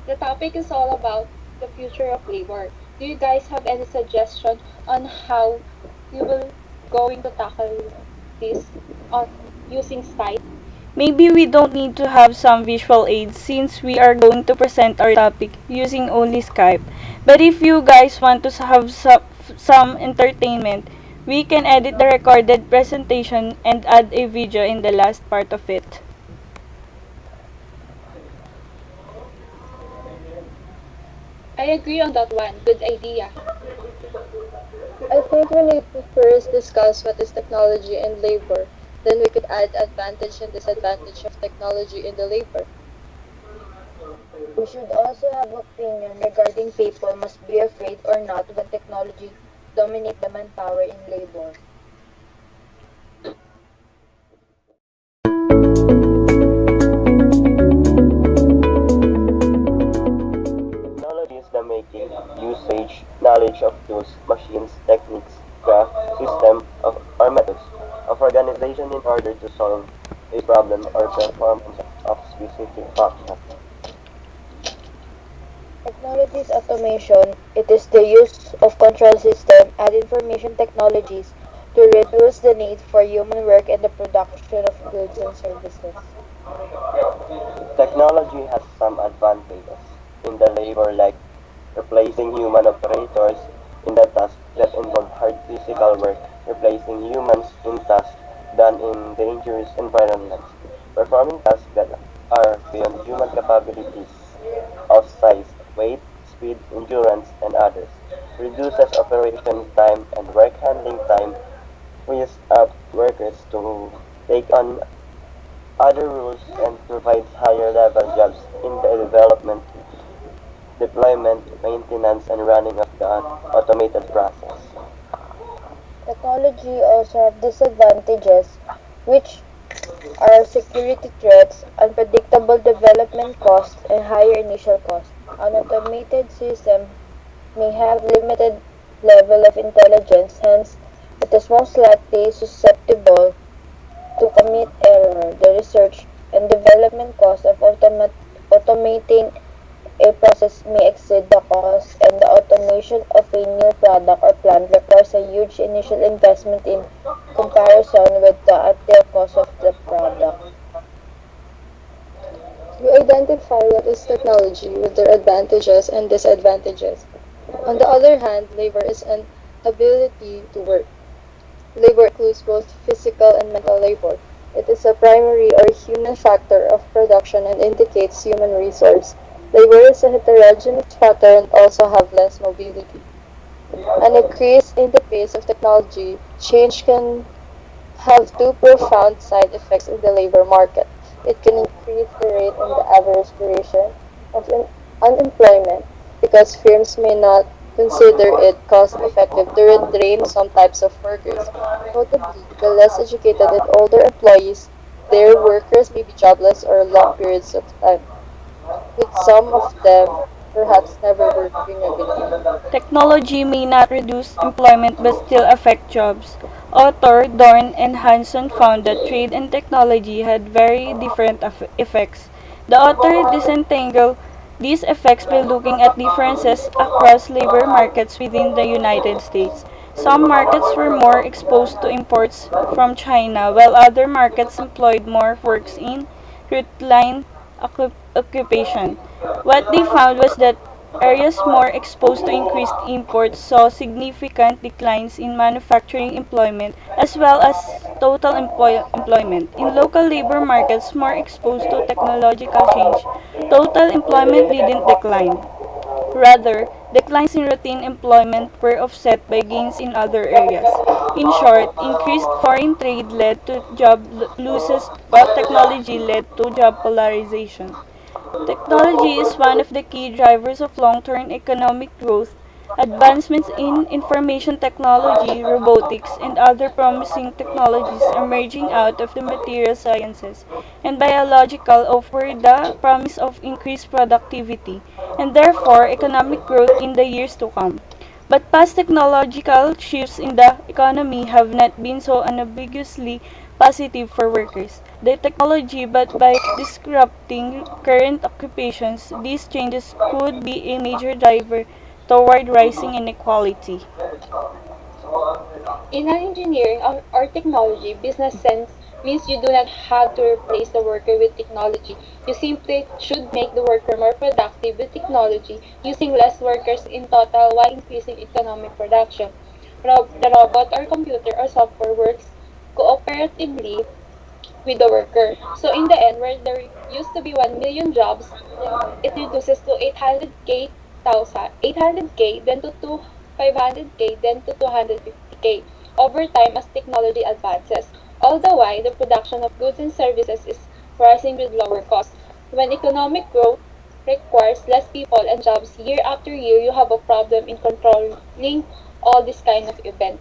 The topic is all about the future of labor. Do you guys have any suggestion on how you will going to tackle this on using slides? Maybe we don't need to have some visual aids since we are going to present our topic using only Skype. But if you guys want to have some entertainment, we can edit the recorded presentation and add a video in the last part of it. I agree on that one. Good idea. I think we need to first discuss what is technology and labor. Then we could add advantage and disadvantage of technology in the labor. We should also have opinion regarding people must be afraid or not when technology dominate the manpower in labor. Technology is the making, usage, knowledge of tools, machines, techniques, craft, system, or methods of organization in order to solve a problem or performance of specific function. Technology is automation. It is the use of control system and information technologies to reduce the need for human work in the production of goods and services. Technology has some advantages in the labor like replacing human operators in the tasks that involve hard physical work, replacing humans in tasks done in dangerous environments, performing tasks that are beyond human capabilities of size, weight, speed, endurance, and others, reduces operation time and work handling time, frees up workers to take on other roles, and provides higher level jobs in the development, deployment, maintenance, and running of the automated process. Technology also have disadvantages, which are security threats, unpredictable development costs, and higher initial costs. An automated system may have limited level of intelligence, hence it is most likely susceptible to commit error. The research and development cost of automating a process may exceed the cost, and the automation of a new product or plant requires a huge initial investment in comparison with the actual cost of the product. We identify what is technology with their advantages and disadvantages. On the other hand, labor is an ability to work. Labor includes both physical and mental labor. It is a primary or human factor of production and indicates human resource. Labor is a heterogeneous factor and also have less mobility. An increase in the pace of technology change can have two profound side effects in the labor market. It can increase the rate and the average duration of unemployment because firms may not consider it cost effective to retrain some types of workers. Notably, the less educated and older employees, their workers may be jobless or long periods of time, with some of them perhaps never working again. Technology may not reduce employment but still affect jobs. Author Dorn and Hanson found that trade and technology had very different effects. The author disentangled these effects by looking at differences across labor markets within the United States. Some markets were more exposed to imports from China, while other markets employed more workers in routine occupation. What they found was that areas more exposed to increased imports saw significant declines in manufacturing employment as well as total employment. In local labor markets more exposed to technological change, total employment didn't decline. Rather, declines in routine employment were offset by gains in other areas. In short, increased foreign trade led to job losses while technology led to job polarization. Technology is one of the key drivers of long-term economic growth. Advancements in information technology, robotics, and other promising technologies emerging out of the material sciences and biological offer the promise of increased productivity and therefore economic growth in the years to come. But past technological shifts in the economy have not been so unambiguously positive for workers, the technology, but by disrupting current occupations, these changes could be a major driver toward rising inequality. In an engineering or technology, business sense means you do not have to replace the worker with technology. You simply should make the worker more productive with technology, using less workers in total while increasing economic production. The robot or computer or software works cooperatively with the worker. So in the end, where there used to be 1 million jobs, it reduces to 800K, then to 500K, then to 250K over time as technology advances. All the while, the production of goods and services is rising with lower costs. When economic growth requires less people and jobs year after year, you have a problem in controlling all this kind of event.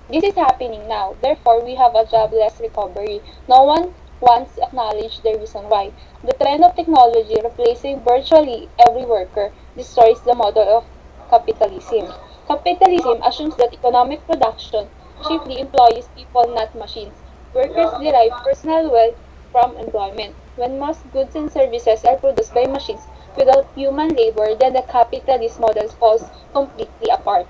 This is happening now. Therefore, we have a jobless recovery. No one wants to acknowledge the reason why. The trend of technology replacing virtually every worker destroys the model of capitalism. Capitalism assumes that economic production chiefly employs people, not machines. Workers derive personal wealth from employment. When most goods and services are produced by machines without human labor, then the capitalist model falls completely apart.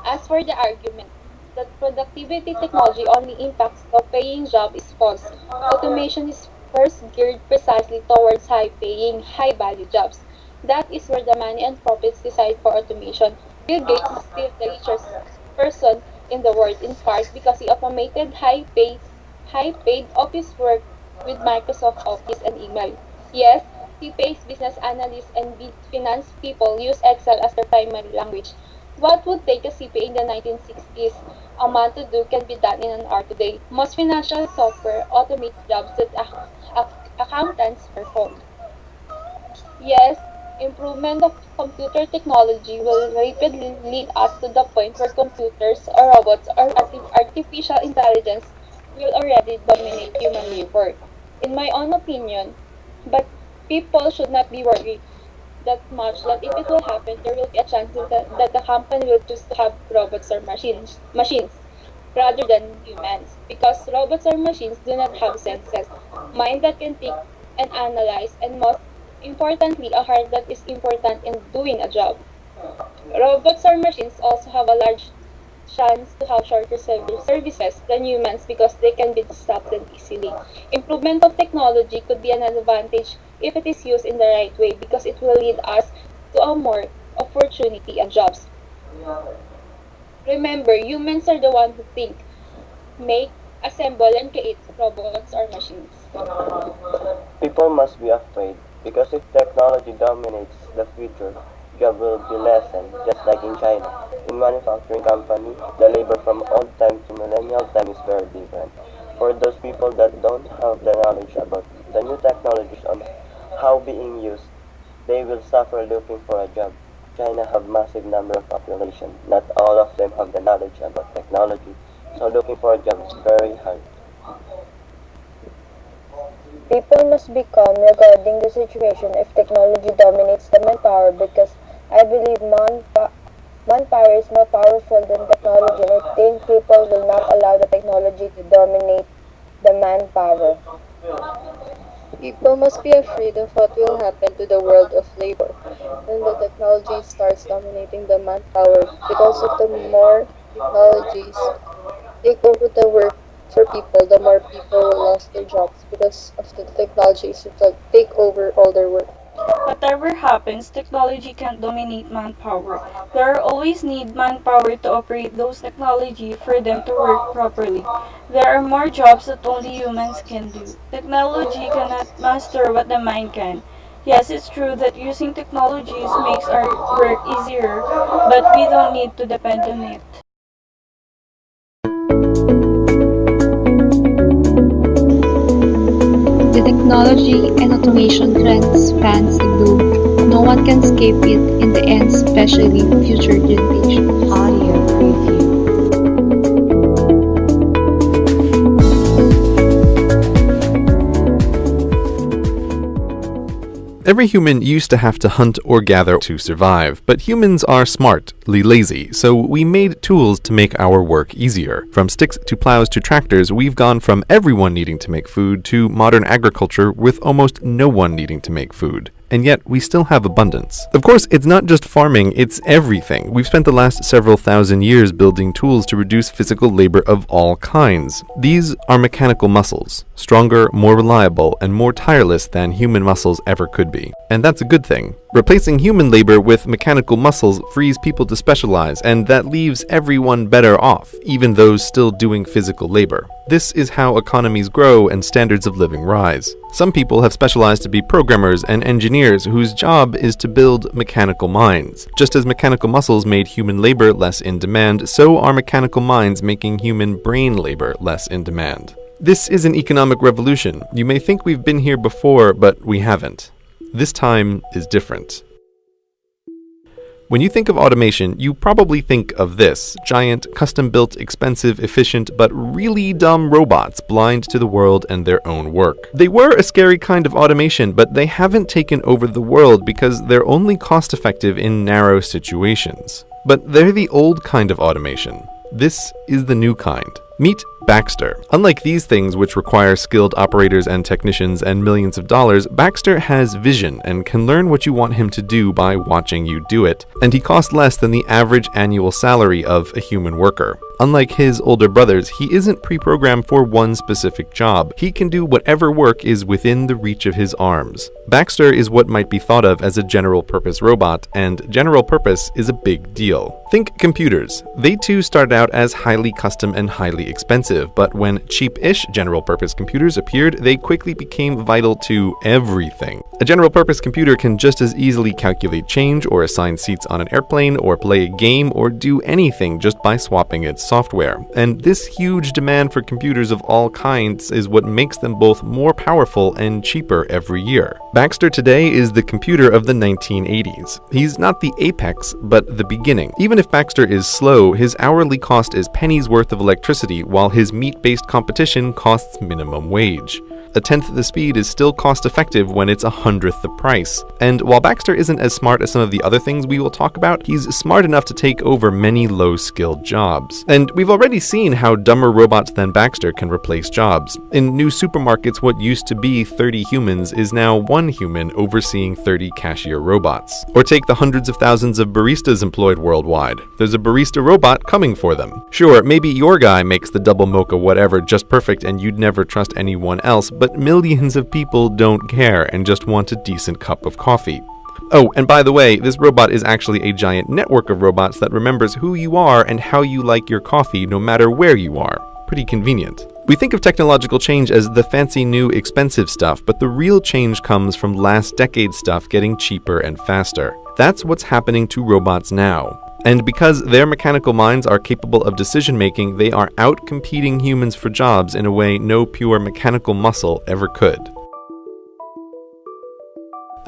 As for the argument that productivity technology only impacts low-paying jobs is false. Automation is first geared precisely towards high-paying, high-value jobs. That is where the money and profits decide for automation. Bill Gates is still the richest person in the world, in part because he automated high-paid office work with Microsoft Office and email. Yes, he pays business analysts and finance people use Excel as their primary language. What would take a CPA in the 1960s a month to do can be done in an hour today. Most financial software automates jobs that accountants perform. Yes, improvement of computer technology will rapidly lead us to the point where computers or robots or artificial intelligence will already dominate human labor. In my own opinion, but people should not be worried that much that if it will happen, there will be a chance that the company will choose to have robots or machines rather than humans. Because robots or machines do not have senses, mind that can think and analyze, and most importantly, a heart that is important in doing a job. Robots or machines also have a large chance to have shorter services than humans because they can be disrupted easily. Improvement of technology could be an advantage if it is used in the right way because it will lead us to a more opportunity and jobs. Remember, humans are the ones who think, make, assemble, and create robots or machines. People must be afraid because if technology dominates the future, job will be lessened, just like in China. In manufacturing company, the labor from old time to millennial time is very different. For those people that don't have the knowledge about the new technologies on how being used, they will suffer looking for a job. China have massive number of population. Not all of them have the knowledge about technology, so looking for a job is very hard. People must be calm regarding the situation if technology dominates the manpower because I believe manpower is more powerful than technology and I think people will not allow the technology to dominate the manpower. People must be afraid of what will happen to the world of labor when the technology starts dominating the manpower because of the more technologies take over the work for people, the more people will lose their jobs because of the technologies to take over all their work. Whatever happens, technology can't dominate manpower. There are always need manpower to operate those technology for them to work properly. There are more jobs that only humans can do. Technology cannot master what the mind can. Yes, it's true that using technologies makes our work easier, but we don't need to depend on it. The technology and automation trend spans the globe. No one can escape it in the end, especially future generations. Audio preview. Every human used to have to hunt or gather to survive, but humans are smartly lazy, so we made tools to make our work easier. From sticks to plows to tractors, we've gone from everyone needing to make food to modern agriculture with almost no one needing to make food. And yet, we still have abundance. Of course, it's not just farming, it's everything. We've spent the last several thousand years building tools to reduce physical labor of all kinds. These are mechanical muscles, stronger, more reliable, and more tireless than human muscles ever could be. And that's a good thing. Replacing human labor with mechanical muscles frees people to specialize, and that leaves everyone better off, even those still doing physical labor. This is how economies grow and standards of living rise. Some people have specialized to be programmers and engineers whose job is to build mechanical minds. Just as mechanical muscles made human labor less in demand, so are mechanical minds making human brain labor less in demand. This is an economic revolution. You may think we've been here before, but we haven't. This time is different. When you think of automation, you probably think of this: giant, custom-built, expensive, efficient, but really dumb robots blind to the world and their own work. They were a scary kind of automation, but they haven't taken over the world because they're only cost-effective in narrow situations. But they're the old kind of automation. This is the new kind. Meet Baxter. Unlike these things, which require skilled operators and technicians and millions of dollars, Baxter has vision and can learn what you want him to do by watching you do it. And he costs less than the average annual salary of a human worker. Unlike his older brothers, he isn't pre-programmed for one specific job. He can do whatever work is within the reach of his arms. Baxter is what might be thought of as a general-purpose robot, and general purpose is a big deal. Think computers. They too started out as highly custom and highly expensive, but when cheap-ish general-purpose computers appeared, they quickly became vital to everything. A general-purpose computer can just as easily calculate change, or assign seats on an airplane, or play a game, or do anything just by swapping its software. And this huge demand for computers of all kinds is what makes them both more powerful and cheaper every year. Baxter today is the computer of the 1980s. He's not the apex, but the beginning. Even if Baxter is slow, his hourly cost is pennies worth of electricity, while his meat-based competition costs minimum wage. A tenth the speed is still cost-effective when it's 100th the price. And while Baxter isn't as smart as some of the other things we will talk about, he's smart enough to take over many low-skilled jobs. And we've already seen how dumber robots than Baxter can replace jobs. In new supermarkets, what used to be 30 humans is now 1 human overseeing 30 cashier robots. Or take the hundreds of thousands of baristas employed worldwide. There's a barista robot coming for them. Sure, maybe your guy makes the double mocha whatever just perfect and you'd never trust anyone else, but millions of people don't care and just want a decent cup of coffee. Oh, and by the way, this robot is actually a giant network of robots that remembers who you are and how you like your coffee no matter where you are. Pretty convenient. We think of technological change as the fancy new expensive stuff, but the real change comes from last decade's stuff getting cheaper and faster. That's what's happening to robots now. And because their mechanical minds are capable of decision-making, they are out-competing humans for jobs in a way no pure mechanical muscle ever could.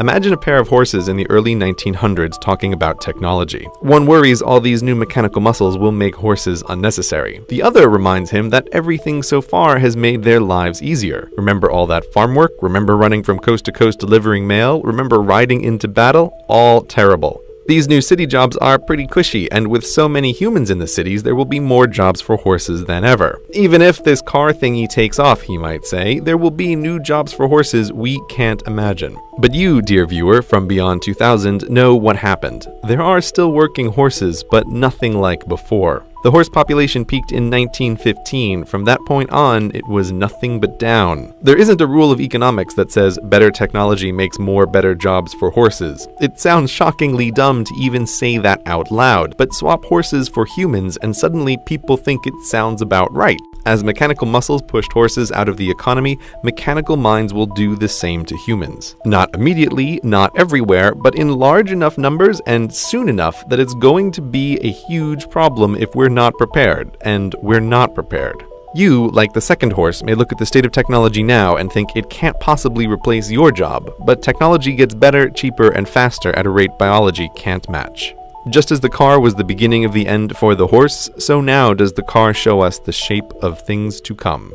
Imagine a pair of horses in the early 1900s talking about technology. One worries all these new mechanical muscles will make horses unnecessary. The other reminds him that everything so far has made their lives easier. Remember all that farm work? Remember running from coast to coast delivering mail? Remember riding into battle? All terrible. These new city jobs are pretty cushy, and with so many humans in the cities, there will be more jobs for horses than ever. Even if this car thingy takes off, he might say, there will be new jobs for horses we can't imagine. But you, dear viewer, from beyond 2000, know what happened. There are still working horses, but nothing like before. The horse population peaked in 1915. From that point on, it was nothing but down. There isn't a rule of economics that says better technology makes more better jobs for horses. It sounds shockingly dumb to even say that out loud, but swap horses for humans and suddenly people think it sounds about right. As mechanical muscles pushed horses out of the economy, mechanical minds will do the same to humans. Not immediately, not everywhere, but in large enough numbers and soon enough that it's going to be a huge problem if we're not prepared, and we're not prepared. You, like the second horse, may look at the state of technology now and think it can't possibly replace your job, but technology gets better, cheaper, and faster at a rate biology can't match. Just as the car was the beginning of the end for the horse, so now does the car show us the shape of things to come.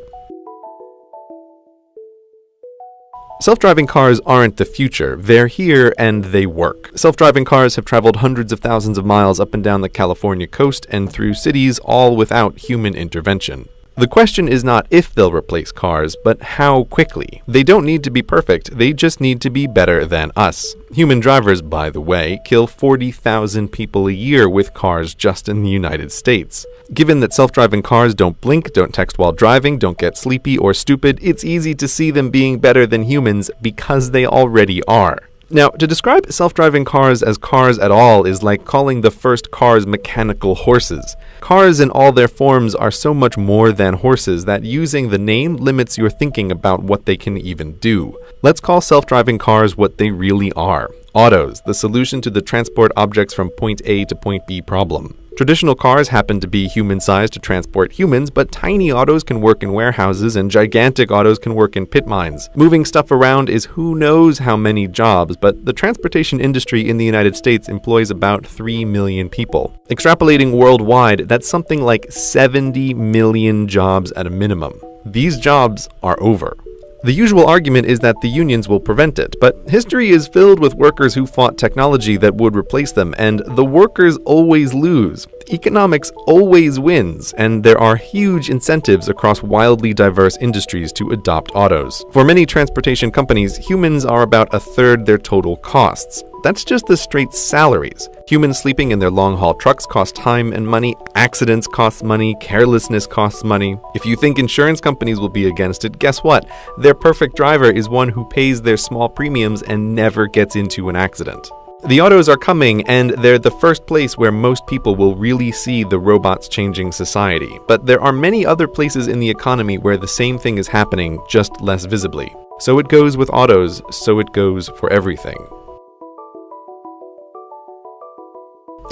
Self-driving cars aren't the future. They're here and they work. Self-driving cars have traveled hundreds of thousands of miles up and down the California coast and through cities, all without human intervention. The question is not if they'll replace cars, but how quickly. They don't need to be perfect, they just need to be better than us. Human drivers, by the way, kill 40,000 people a year with cars just in the United States. Given that self-driving cars don't blink, don't text while driving, don't get sleepy or stupid, it's easy to see them being better than humans because they already are. Now, to describe self-driving cars as cars at all is like calling the first cars mechanical horses. Cars in all their forms are so much more than horses that using the name limits your thinking about what they can even do. Let's call self-driving cars what they really are. Autos, the solution to the transport objects from point A to point B problem. Traditional cars happen to be human-sized to transport humans, but tiny autos can work in warehouses and gigantic autos can work in pit mines. Moving stuff around is who knows how many jobs, but the transportation industry in the United States employs about 3 million people. Extrapolating worldwide, that's something like 70 million jobs at a minimum. These jobs are over. The usual argument is that the unions will prevent it, but history is filled with workers who fought technology that would replace them, and the workers always lose. Economics always wins, and there are huge incentives across wildly diverse industries to adopt autos. For many transportation companies, humans are about a third their total costs. That's just the straight salaries. Humans sleeping in their long-haul trucks cost time and money, accidents cost money, carelessness costs money. If you think insurance companies will be against it, guess what? Their perfect driver is one who pays their small premiums and never gets into an accident. The autos are coming, and they're the first place where most people will really see the robots changing society. But there are many other places in the economy where the same thing is happening, just less visibly. So it goes with autos, so it goes for everything.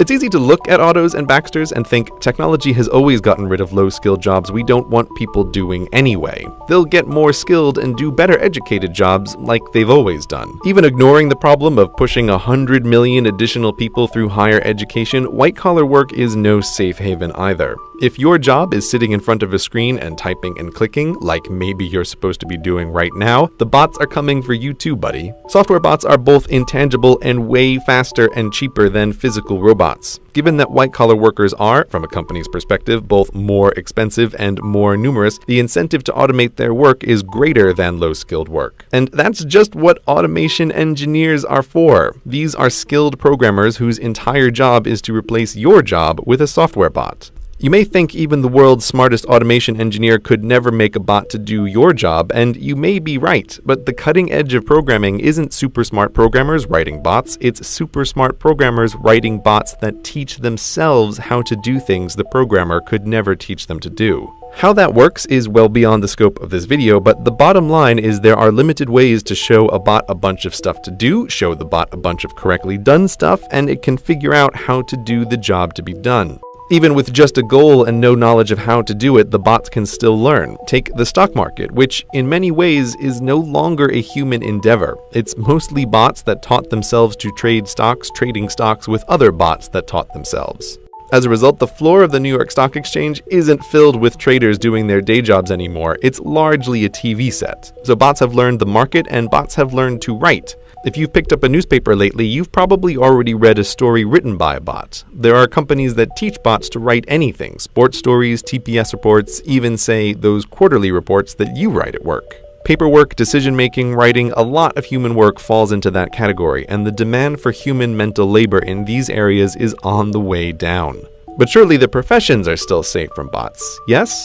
It's easy to look at autos and Baxters and think technology has always gotten rid of low-skilled jobs we don't want people doing anyway. They'll get more skilled and do better educated jobs like they've always done. Even ignoring the problem of pushing 100 million additional people through higher education, white-collar work is no safe haven either. If your job is sitting in front of a screen and typing and clicking, like maybe you're supposed to be doing right now, the bots are coming for you too, buddy. Software bots are both intangible and way faster and cheaper than physical robots. Given that white-collar workers are, from a company's perspective, both more expensive and more numerous, the incentive to automate their work is greater than low-skilled work. And that's just what automation engineers are for. These are skilled programmers whose entire job is to replace your job with a software bot. You may think even the world's smartest automation engineer could never make a bot to do your job, and you may be right, but the cutting edge of programming isn't super smart programmers writing bots, it's super smart programmers writing bots that teach themselves how to do things the programmer could never teach them to do. How that works is well beyond the scope of this video, but the bottom line is there are limited ways to show a bot a bunch of stuff to do, show the bot a bunch of correctly done stuff, and it can figure out how to do the job to be done. Even with just a goal and no knowledge of how to do it, the bots can still learn. Take the stock market, which in many ways is no longer a human endeavor. It's mostly bots that taught themselves to trade stocks, trading stocks with other bots that taught themselves. As a result, the floor of the New York Stock Exchange isn't filled with traders doing their day jobs anymore. It's largely a TV set. So bots have learned the market and bots have learned to write. If you've picked up a newspaper lately, you've probably already read a story written by a bot. There are companies that teach bots to write anything, sports stories, TPS reports, even say those quarterly reports that you write at work. Paperwork, decision-making, writing, a lot of human work falls into that category, and the demand for human mental labor in these areas is on the way down. But surely the professions are still safe from bots, yes?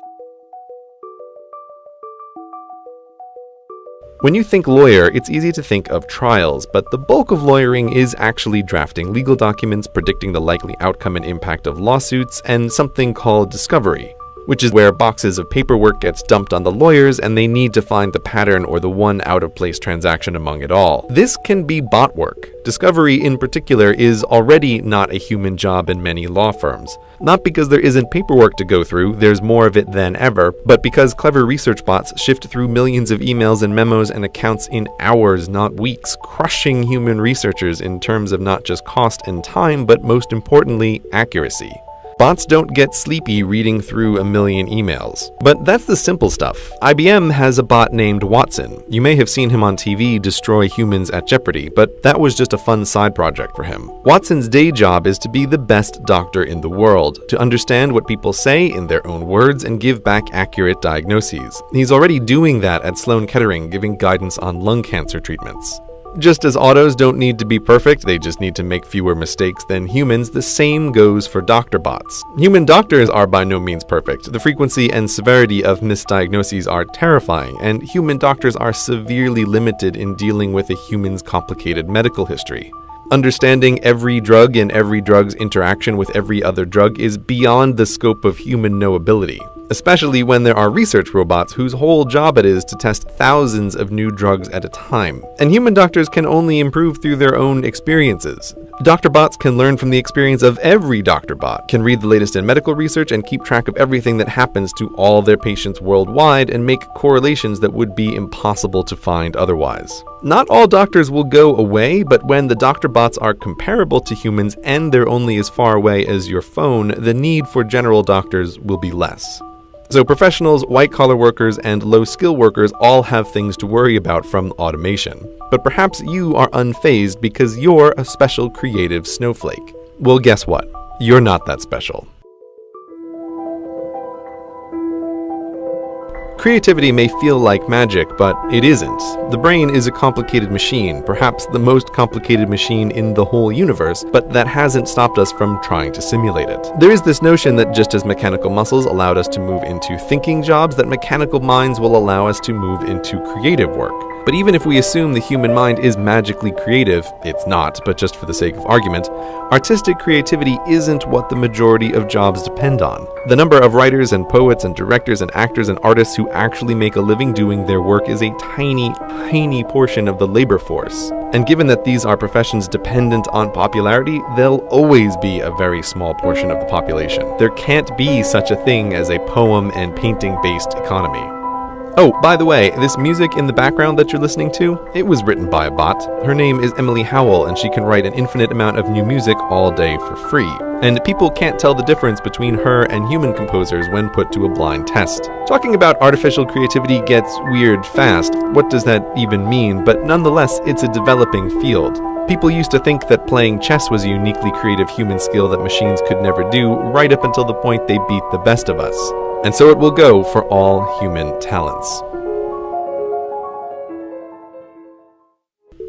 When you think lawyer, it's easy to think of trials, but the bulk of lawyering is actually drafting legal documents, predicting the likely outcome and impact of lawsuits, and something called discovery, which is where boxes of paperwork gets dumped on the lawyers and they need to find the pattern or the one out-of-place transaction among it all. This can be bot work. Discovery in particular is already not a human job in many law firms. Not because there isn't paperwork to go through, there's more of it than ever, but because clever research bots shift through millions of emails and memos and accounts in hours, not weeks, crushing human researchers in terms of not just cost and time, but most importantly, accuracy. Bots don't get sleepy reading through a million emails. But that's the simple stuff. IBM has a bot named Watson. You may have seen him on TV destroy humans at Jeopardy, but that was just a fun side project for him. Watson's day job is to be the best doctor in the world, to understand what people say in their own words and give back accurate diagnoses. He's already doing that at Sloan Kettering, giving guidance on lung cancer treatments. Just as autos don't need to be perfect, they just need to make fewer mistakes than humans, the same goes for doctor bots. Human doctors are by no means perfect. The frequency and severity of misdiagnoses are terrifying, and human doctors are severely limited in dealing with a human's complicated medical history. Understanding every drug and every drug's interaction with every other drug is beyond the scope of human knowability, especially when there are research robots whose whole job it is to test thousands of new drugs at a time. And human doctors can only improve through their own experiences. Doctor bots can learn from the experience of every doctor bot, can read the latest in medical research and keep track of everything that happens to all their patients worldwide and make correlations that would be impossible to find otherwise. Not all doctors will go away, but when the doctor bots are comparable to humans and they're only as far away as your phone, the need for general doctors will be less. So professionals, white-collar workers, and low-skill workers all have things to worry about from automation. But perhaps you are unfazed because you're a special creative snowflake. Well, guess what? You're not that special. Creativity may feel like magic, but it isn't. The brain is a complicated machine, perhaps the most complicated machine in the whole universe, but that hasn't stopped us from trying to simulate it. There is this notion that just as mechanical muscles allowed us to move into thinking jobs, that mechanical minds will allow us to move into creative work. But even if we assume the human mind is magically creative, it's not, but just for the sake of argument, artistic creativity isn't what the majority of jobs depend on. The number of writers and poets and directors and actors and artists who actually make a living doing their work is a tiny, tiny portion of the labor force. And given that these are professions dependent on popularity, they'll always be a very small portion of the population. There can't be such a thing as a poem and painting-based economy. Oh, by the way, this music in the background that you're listening to, it was written by a bot. Her name is Emily Howell, and she can write an infinite amount of new music all day for free. And people can't tell the difference between her and human composers when put to a blind test. Talking about artificial creativity gets weird fast. What does that even mean? But nonetheless, it's a developing field. People used to think that playing chess was a uniquely creative human skill that machines could never do, right up until the point they beat the best of us. And so it will go for all human talents.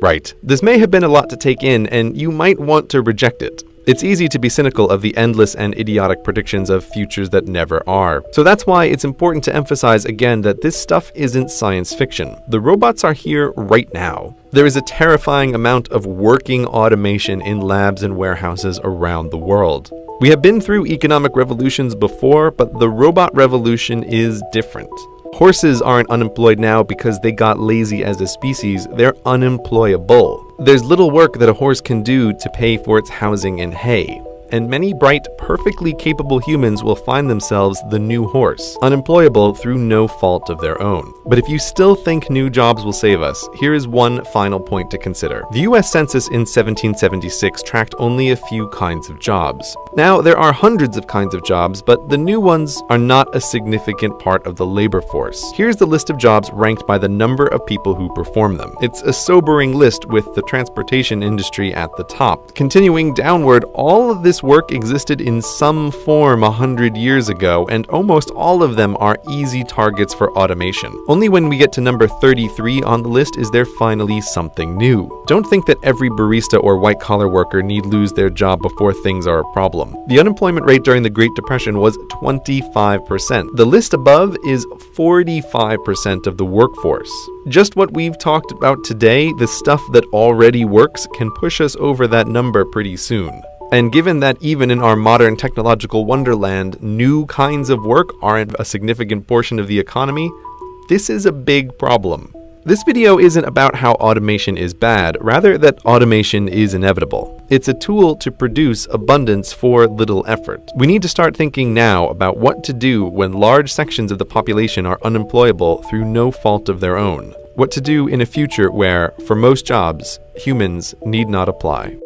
Right, this may have been a lot to take in, and you might want to reject it. It's easy to be cynical of the endless and idiotic predictions of futures that never are. So that's why it's important to emphasize again that this stuff isn't science fiction. The robots are here right now. There is a terrifying amount of working automation in labs and warehouses around the world. We have been through economic revolutions before, but the robot revolution is different. Horses aren't unemployed now because they got lazy as a species, they're unemployable. There's little work that a horse can do to pay for its housing and hay. And many bright, perfectly capable humans will find themselves the new horse, unemployable through no fault of their own. But if you still think new jobs will save us, here is one final point to consider. The US Census in 1776 tracked only a few kinds of jobs. Now, there are hundreds of kinds of jobs, but the new ones are not a significant part of the labor force. Here's the list of jobs ranked by the number of people who perform them. It's a sobering list with the transportation industry at the top. Continuing downward, all of this work existed in some form 100 years ago, and almost all of them are easy targets for automation. Only when we get to number 33 on the list is there finally something new. Don't think that every barista or white-collar worker need lose their job before things are a problem. The unemployment rate during the Great Depression was 25%. The list above is 45% of the workforce. Just what we've talked about today, the stuff that already works, can push us over that number pretty soon. And given that even in our modern technological wonderland, new kinds of work aren't a significant portion of the economy, this is a big problem. This video isn't about how automation is bad, rather that automation is inevitable. It's a tool to produce abundance for little effort. We need to start thinking now about what to do when large sections of the population are unemployable through no fault of their own. What to do in a future where, for most jobs, humans need not apply.